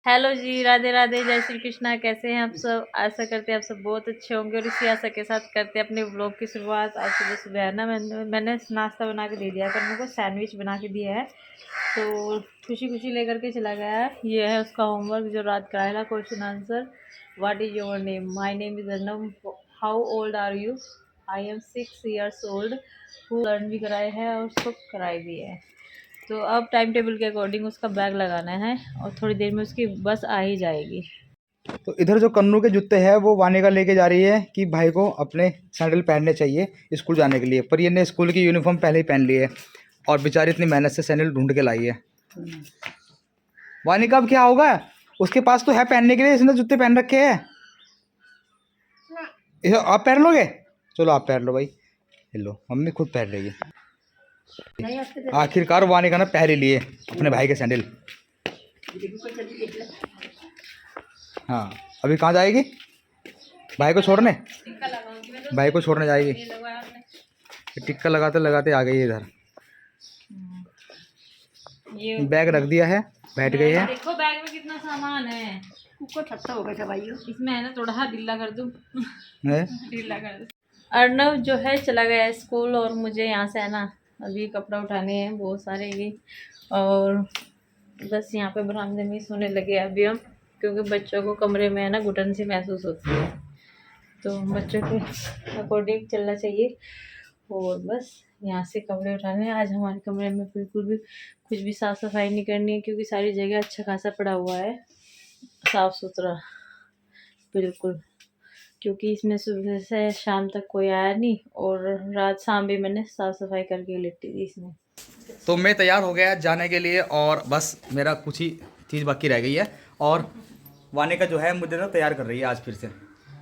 Hello जी, राधे राधे, जय श्री कृष्णा। कैसे हैं आप सब? आशा करते हैं आप सब बहुत अच्छे होंगे और इसी आशा के साथ करते हैं अपने व्लॉग की शुरुआत। आज सुबह सुबह है ना, मैंने नाश्ता बना के दे दिया, करने को सैंडविच बना के दिया है, तो खुशी खुशी लेकर के चला गया है। ये है उसका होमवर्क जो रात कराया था, question answer. What is your name? My name is Arnav. How old are you? I am 6 years old. Learn भी कराए हैं और उसको कराए भी है। तो अब टाइम टेबल के अकॉर्डिंग उसका बैग लगाना है और थोड़ी देर में उसकी बस आ ही जाएगी। तो इधर जो कन्नू के जूते हैं वो वानिका लेके जा रही है कि भाई को अपने सैंडल पहनने चाहिए स्कूल जाने के लिए, पर ये ने स्कूल की यूनिफॉर्म पहले ही पहन ली है और बेचारी इतनी मेहनत से सैंडल ढूंढ के लाई है। वानिका अब क्या होगा? उसके पास तो है पहनने के लिए, इसने जूते पहन रखे हैं। आप पहन लोगे? चलो आप पहन लो भाई। लो मम्मी खुद पहन लेगी। आखिरकार वानिका ने पहन ही लिए अपने भाई के सैंडल। हाँ, अभी कहाँ जाएगी? भाई को छोड़ने? भाई को छोड़ने जाएगी। टिक्का लगाते लगाते आ गई इधर। बैग रख दिया है, बैठ गई है। देखो बैग में कितना सामान है। ऊपर ठट्टा हो गया भाई, इसमें है ना, थोड़ा ढीला कर दूं। ढीला कर दूं। अर्नव जो है चला गया स्कूल और मुझे यहाँ से है ना अभी कपड़ा उठाने हैं बहुत सारे ये, और बस यहाँ पे बरामदे में सोने लगे अभी हम, क्योंकि बच्चों को कमरे में है ना घुटन सी महसूस होती है, तो बच्चों के अकॉर्डिंग चलना चाहिए। और बस यहाँ से कपड़े उठाने हैं। आज हमारे कमरे में बिल्कुल भी कुछ भी साफ़ सफाई नहीं करनी है, क्योंकि सारी जगह अच्छा खासा पड़ा हुआ है, साफ़ सुथरा बिल्कुल, क्योंकि इसमें सुबह से शाम तक कोई आया नहीं और रात शाम भी मैंने साफ़ सफाई करके लेटी थी इसमें। तो मैं तैयार हो गया जाने के लिए और बस मेरा कुछ ही चीज़ बाकी रह गई है और वानिका जो है मुझे ना तैयार कर रही है आज फिर से।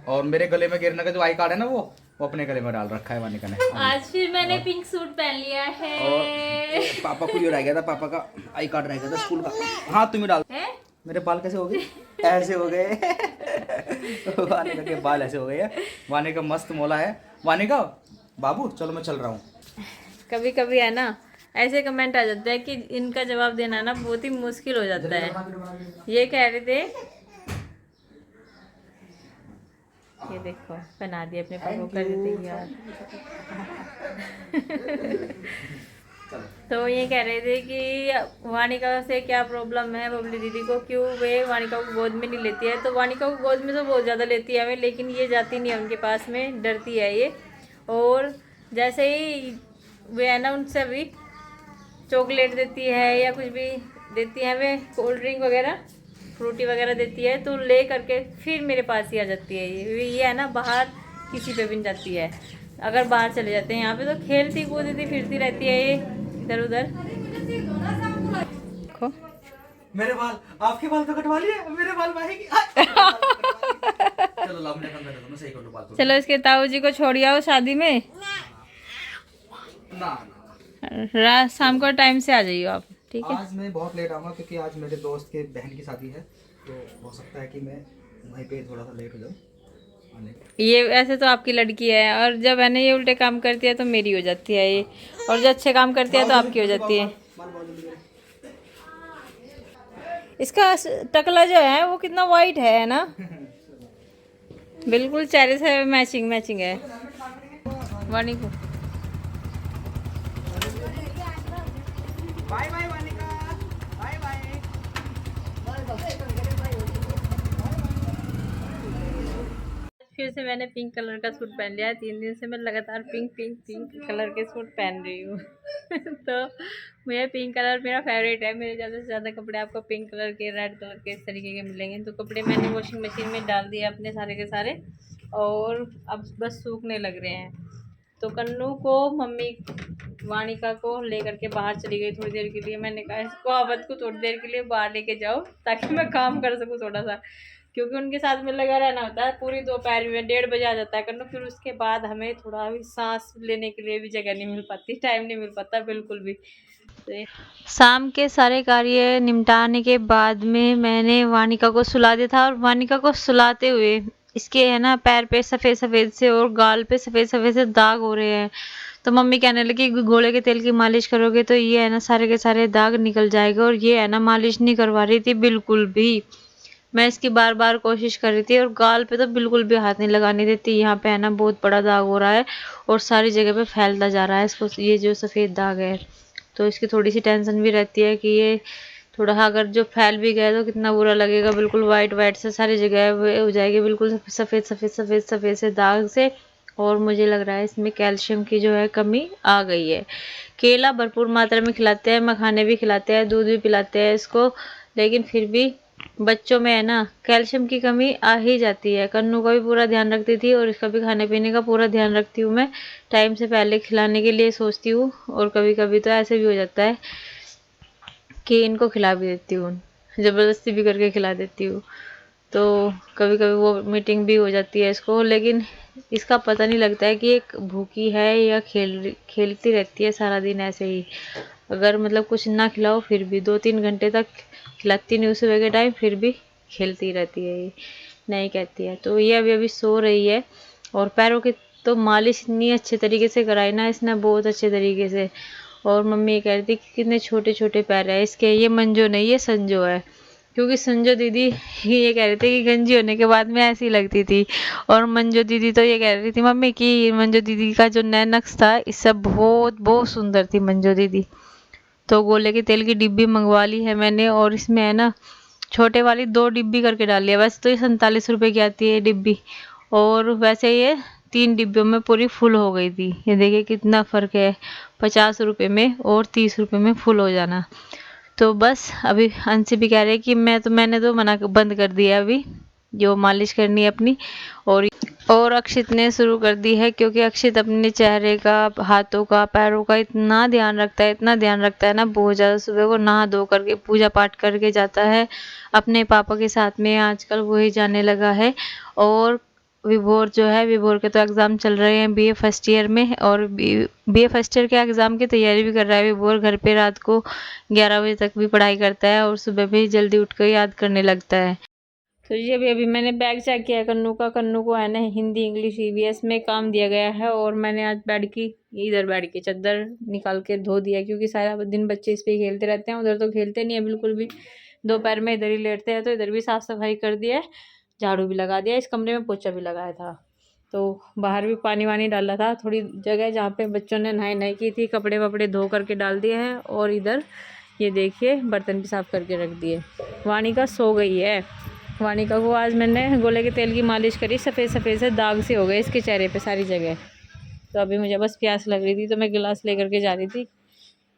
और मेरे गले में गिरने का जो आई कार्ड है ना वो अपने गले में डाल रखा है वानिका ने। आज फिर मैंने पिंक सूट पहन लिया है। और पापा को ये रह गया था, पापा का आई कार्ड रह गया था स्कूल का। हाँ तुम ही डाल। मेरे बाल कैसे हो गए? ऐसे हो गए। वानिका के बाल ऐसे हो गए हैं। वानिका मस्त मोला है। वानिका बाबू चलो मैं चल रहा हूँ। कभी कभी है ना ऐसे कमेंट आ जाते हैं कि इनका जवाब देना ना बहुत ही मुश्किल हो जाता है। ये कह रहे थे, ये देखो बना दिए अपने पापा कर देते यार। तो ये कह रहे थे कि वानिका से क्या प्रॉब्लम है बबली दीदी को, क्यों वे वानिका को गोद में नहीं लेती है। तो वानिका को गोद में तो बहुत ज़्यादा लेती है हमें, लेकिन ये जाती नहीं है उनके पास में, डरती है ये। और जैसे ही वे है ना उनसे भी चॉकलेट देती है या कुछ भी देती है हमें, कोल्ड ड्रिंक वगैरह फ्रूटी वगैरह देती है, तो ले करके फिर मेरे पास ही आ जाती है। ये है ना बाहर किसी पे भी नहीं जाती है। अगर बाहर चले जाते हैं यहाँ पे तो खेलती कूदती फिरती रहती है ये इधर उधर। देखो मेरे बाल, आपके बाल तो कटवा लिए, मेरे बाल बाहेगी। चलो ला मैं सही कर लूं बाल तो। चलो इसके ताऊ जी को छोड़ आओ शादी में ना रात शाम को टाइम से आ जाइए आप, ठीक है? आज मैं बहुत लेट आऊंगा क्योंकि आज मेरे दोस्त के बहन की शादी है, तो हो सकता है कि मैं वहीं पे थोड़ा सा लेट हो जाऊं। ये ऐसे तो आपकी लड़की है, और जब है ना ये उल्टे काम करती है तो मेरी हो जाती है ये, और जो अच्छे काम करती है तो आपकी हो जाती है। इसका टकला जो है वो कितना वाइट है ना, बिल्कुल चेहरे से मैचिंग मैचिंग है। वानी को bye bye Vanika, bye bye. फिर से मैंने पिंक कलर का सूट पहन लिया है। 3 दिन से मैं लगातार पिंक पिंक पिंक कलर के सूट पहन रही हूँ। तो मुझे पिंक कलर मेरा फेवरेट है। मेरे ज़्यादा से ज़्यादा कपड़े आपको पिंक कलर के, रेड कलर के, इस तरीके के मिलेंगे। तो कपड़े मैंने वॉशिंग मशीन में डाल दिए अपने सारे के सारे, और अब बस सूखने लग रहे हैं। तो कन्नू को मम्मी वानिका को लेकर के बाहर चली गई थोड़ी देर के लिए। मैंने कहा इसको अवध को थोड़ी देर के लिए बाहर लेके जाओ ताकि मैं काम कर सकूँ थोड़ा सा, क्योंकि उनके साथ में लगा रहना होता है पूरी दोपहर में। 1:30 बजे आ जाता है कन्नू, फिर उसके बाद हमें थोड़ा भी सांस लेने के लिए भी जगह नहीं मिल पाती, टाइम नहीं मिल पाता बिल्कुल भी। तो शाम के सारे कार्य निपटाने के बाद में मैंने वानिका को सुला दिया था, और वानिका को सुलाते हुए इसके है ना पैर पे सफ़ेद सफ़ेद से और गाल पे सफ़ेद सफ़ेद से दाग हो रहे हैं। तो मम्मी कहने लगी घोड़े के तेल की मालिश करोगे तो ये है ना सारे के सारे दाग निकल जाएगा, और ये है ना मालिश नहीं करवा रही थी बिल्कुल भी। मैं इसकी बार बार कोशिश कर रही थी, और गाल पे तो बिल्कुल भी हाथ नहीं लगाने देती। यहाँ पे है ना बहुत बड़ा दाग हो रहा है और सारी जगह पे फैलता जा रहा है इसको, ये जो सफ़ेद दाग है। तो इसकी थोड़ी सी टेंशन भी रहती है कि ये थोड़ा अगर जो फैल भी गया तो कितना बुरा लगेगा। बिल्कुल वाइट वाइट से सारी जगह वो हो जाएगी, बिल्कुल सफ़ेद सफ़ेद सफ़ेद सफ़ेद से दाग से। और मुझे लग रहा है इसमें कैल्शियम की जो है कमी आ गई है। केला भरपूर मात्रा में खिलाते हैं, मखाने भी खिलाते हैं, दूध भी पिलाते हैं इसको, लेकिन फिर भी बच्चों में है ना कैल्शियम की कमी आ ही जाती है। कन्नू का भी पूरा ध्यान रखती थी और इसका भी खाने पीने का पूरा ध्यान रखती हूँ मैं। टाइम से पहले खिलाने के लिए सोचती हूँ, और कभी कभी तो ऐसे भी हो जाता है कि इनको खिला भी देती हूँ, ज़बरदस्ती भी करके खिला देती हूँ। तो कभी कभी वो मीटिंग भी हो जाती है इसको, लेकिन इसका पता नहीं लगता है कि एक भूखी है या खेलती रहती है सारा दिन ऐसे ही। अगर मतलब कुछ ना खिलाओ फिर भी 2-3 घंटे तक खिलाती नहीं, सुबह के टाइम फिर भी खेलती रहती है ये, नहीं कहती है। तो ये अभी अभी सो रही है। और पैरों की तो मालिश इतनी अच्छे तरीके से कराई ना इसने, बहुत अच्छे तरीके से। और मम्मी ये कह रही थी कि कितने छोटे छोटे पैर है इसके। ये मंजो नहीं, ये संजो है, क्योंकि संजो दीदी ये कह रहे थे कि गंजी होने के बाद में ऐसी लगती थी। और मंजो दीदी तो ये कह रही थी मम्मी कि मंजो दीदी का जो नया नक्श था इससे बहुत बहुत सुंदर थी मंजो दीदी। तो गोले के तेल की डिब्बी मंगवा ली है मैंने, और इसमें है ना छोटे वाली 2 डिब्बी करके डाली है। वैसे तो ये 47 रुपए की आती है डिब्बी, और वैसे ये 3 डिब्बियों में पूरी फुल हो गई थी। ये देखिए कितना फ़र्क है, 50 रुपए में और 30 रुपए में फुल हो जाना। तो बस अभी अंशी भी कह रहे हैं कि मैंने तो बंद कर दिया अभी जो मालिश करनी है अपनी। और अक्षित ने शुरू कर दी है, क्योंकि अक्षित अपने चेहरे का, हाथों का, पैरों का इतना ध्यान रखता है, इतना ध्यान रखता है ना बहुत ज़्यादा। सुबह को नहा धो करके पूजा पाठ करके जाता है अपने पापा के साथ में, आजकल वही जाने लगा है। और विभोर जो है, विभोर के तो एग्ज़ाम चल रहे हैं बीए फर्स्ट ईयर में, और बीए फर्स्ट ईयर के एग्ज़ाम की तैयारी भी कर रहा है विभोर। घर पे रात को 11 बजे तक भी पढ़ाई करता है और सुबह भी जल्दी उठ कर याद करने लगता है। तो ये अभी अभी मैंने बैग चेक किया कन्नू का। कन्नू को है ना हिंदी इंग्लिश ईवीएस में काम दिया गया है, और मैंने आज बेड की चादर निकाल के धो दिया, क्योंकि सारा दिन बच्चे इस पे खेलते रहते हैं। उधर तो खेलते नहीं है बिल्कुल भी, दोपहर में इधर ही लेटते हैं। तो इधर भी साफ़ सफाई कर दिया है, झाड़ू भी लगा दिया, इस कमरे में पोछा भी लगाया था। तो बाहर भी पानी वानी डाला था, थोड़ी जगह जहाँ पे बच्चों ने नहाई की थी, कपड़े वपड़े धो करके डाल दिए हैं। और इधर ये देखिए बर्तन भी साफ़ करके रख दिए। वानिका सो गई है। वानिका को आज मैंने गोले के तेल की मालिश करी, सफ़ेद सफ़ेद से दाग से हो गए इसके चेहरे पे सारी जगह। तो अभी मुझे बस प्यास लग रही थी, तो मैं गिलास लेकर के जा रही थी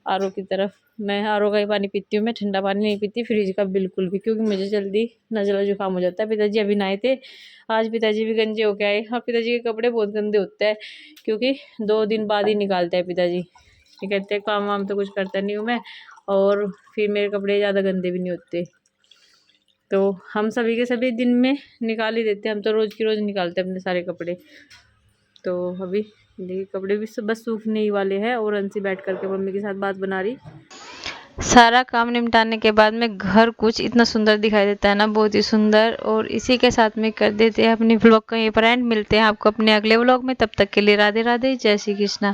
आरओ की तरफ। मैं आरओ का ही पानी पीती हूँ, मैं ठंडा पानी नहीं पीती फ्रिज का बिल्कुल भी, क्योंकि मुझे जल्दी नज़ला जुकाम हो जाता है। पिताजी अभी नहाए थे, आज पिताजी भी गंजे होके आए। हाँ, पिताजी के कपड़े बहुत गंदे होते हैं, क्योंकि 2 दिन बाद ही निकालते हैं पिताजी। ये कहते हैं काम वाम तो कुछ करता नहीं हूँ मैं, और फिर मेरे कपड़े ज़्यादा गंदे भी नहीं होते। तो हम सभी के सभी दिन में निकाल ही देते हैं, हम तो रोज़ की रोज़ निकालते हैं अपने सारे कपड़े। तो अभी देखिए कपड़े भी बस सूखने ही वाले हैं, और अंशी बैठ करके मम्मी के साथ बात बना रही। सारा काम निपटाने के बाद में घर कुछ इतना सुंदर दिखाई देता है ना, बहुत ही सुंदर। और इसी के साथ में कर देते हैं अपनी व्लॉग का ये पर एंड। मिलते हैं आपको अपने अगले व्लॉग में, तब तक के लिए राधे राधे, जय श्री कृष्णा।